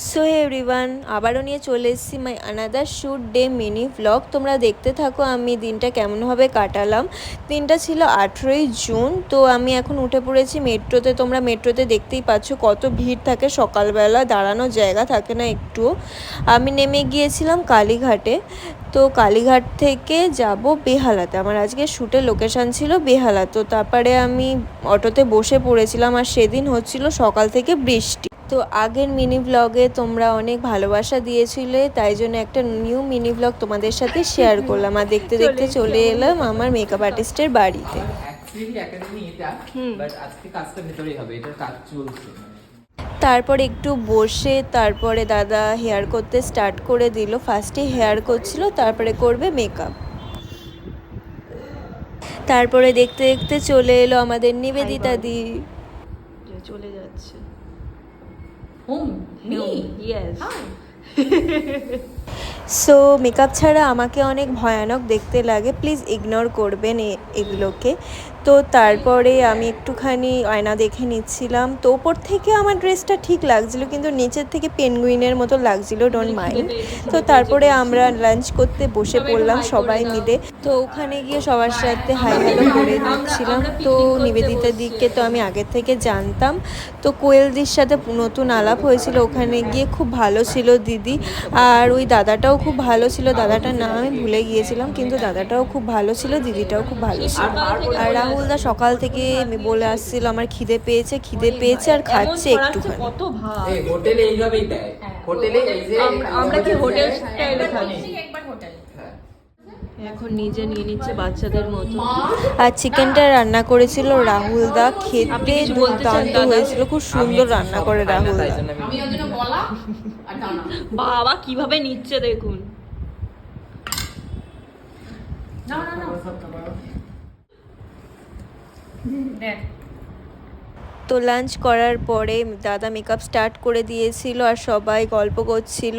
So everyone, আবারও নিয়ে চলে এসেছি my another shoot day mini vlog. তোমরা দেখতে থাকো আমি দিনটা কেমনভাবে কাটালাম। দিনটা ছিল 18ই জুন। তো আমি এখন উঠে পড়েছি মেট্রোতে। তোমরা মেট্রোতে দেখতেই পাচ্ছ কত ভিড় থাকে সকালবেলা, দাঁড়ানোর জায়গা থাকে না একটুও। আমি নেমে গিয়েছিলাম কালীঘাটে। তো কালীঘাট থেকে যাব বেহালাতে। আমার আজকে শ্যুটের লোকেশান ছিল বেহালা। তো তারপরে আমি অটোতে বসে পড়েছিলাম, আর সেদিন হচ্ছিল সকাল থেকে বৃষ্টি। তো আগের মিনি ব্লগে তোমরা অনেক ভালোবাসা দিয়েছিলে, তাই জন্য একটা নিউ মিনি ব্লগ তোমাদের সাথে শেয়ার করলাম। আর দেখতে দেখতে চলে এলাম আমার মেকআপ আর্টিস্টের বাড়িতে। তারপর একটু বসে তারপরে দাদা হেয়ার করতে স্টার্ট করে দিল। ফার্স্টে হেয়ার করছিল, তারপরে করবে মেকআপ। তারপরে দেখতে দেখতে চলে এলো আমাদের নিবেদিতা দি। চলে যাচ্ছে সো মেকআপ ছাড়া আমাকে অনেক ভয়ানক দেখতে লাগে, প্লিজ ইগনোর করবেন এগুলোকে। তো তারপরে আমি একটুখানি আয়না দেখে নিচ্ছিলাম। তো ওপর থেকে আমার ড্রেসটা ঠিক লাগছিলো, কিন্তু নিচের থেকে পেঙ্গুইনের মতো লাগছিলো, ডোন্ট মাইন্ড। তো তারপরে আমরা লাঞ্চ করতে বসে পড়লাম সবাই মিলে। তো ওখানে গিয়ে সবার সাথে হাই হ্যালো করে দিচ্ছিলাম। তো নিবেদিতা দিকে তো আমি আগের থেকে জানতাম। তো কোয়েলদির সাথে নতুন আলাপ হয়েছিল ওখানে গিয়ে, খুব ভালো ছিল দিদি। আর ওই দাদাটাও খুব ভালো ছিল, দাদাটার নাম আমি ভুলে গিয়েছিলাম, কিন্তু দাদাটাও খুব ভালো ছিল, দিদিটাও খুব ভালো ছিল। আর রাহুলদা সকাল থেকে বলে আসছিল আমার খিদে পেয়েছে আর খাচ্ছে একটুখানি। কত ভাত হোটেলে এইভাবেই দেয়, হোটেলে এই যে আমরা কি হোটেল স্টাইলে খাচ্ছি এখন নিজে নিয়ে নিচ্ছে বাচ্চাদের মতো। আর চিকেনটা রান্না করেছিল রাহুলদা, খেতে দুর্দান্ত হয়েছিল, খুব সুন্দর রান্না করে রাহুলদা। বাবা কিভাবে নিচ্ছে দেখুন। তো লাঞ্চ করার পরে দাদা মেকআপ স্টার্ট করে দিয়েছিল আর সবাই গল্প করছিল।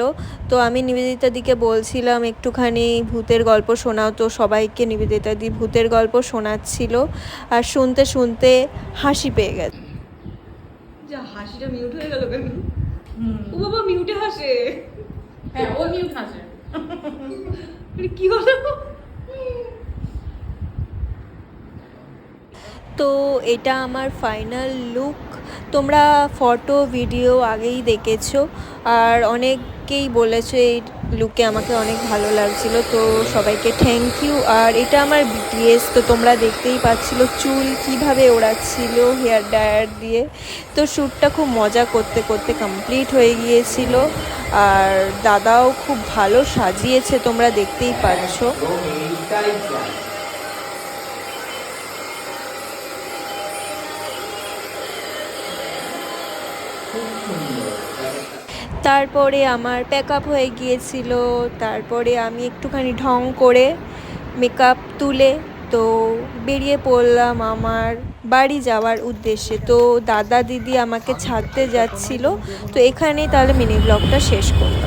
তো আমি নিবেদিতা দিকে বলছিলাম একটুখানি ভূতের গল্প শোনাও। তো সবাইকে নিবেদিতা দি ভূতের গল্প শোনাচ্ছিল, আর শুনতে শুনতে হাসি পেয়ে গেছে। যা হাসিটা মিউট হয়ে গেল কেন? ও বাবা মিউটে হাসে। হ্যাঁ ও মিউট হাসে। কি হলো? তো এটা আমার ফাইনাল লুক। তোমরা ফটো ভিডিও আগেই দেখেছো, আর অনেকেই বলেছো এই লুকে আমাকে অনেক ভালো লাগছিল। তো সবাইকে থ্যাংক ইউ। আর এটা আমার বিটিএস। তো তোমরা দেখতেই পাচ্ছিলো চুল কিভাবে ওড়াচ্ছিল হেয়ার ড্রায়ার দিয়ে। তো শ্যুটটা খুব মজা করতে করতে কমপ্লিট হয়ে গিয়েছিল। আর দাদাও খুব ভালো সাজিয়েছে, তোমরা দেখতেই পাচ্ছ। তারপরে আমার প্যাকআপ হয়ে গিয়েছিল। তারপরে আমি একটুখানি ঢং করে মেকআপ তুলে তো বেরিয়ে পড়লাম আমার বাড়ি যাওয়ার উদ্দেশ্যে। তো দাদা দিদি আমাকে ছাড়তে যাচ্ছিল। তো এখানেই তাহলে মিনি ব্লগটা শেষ করলাম।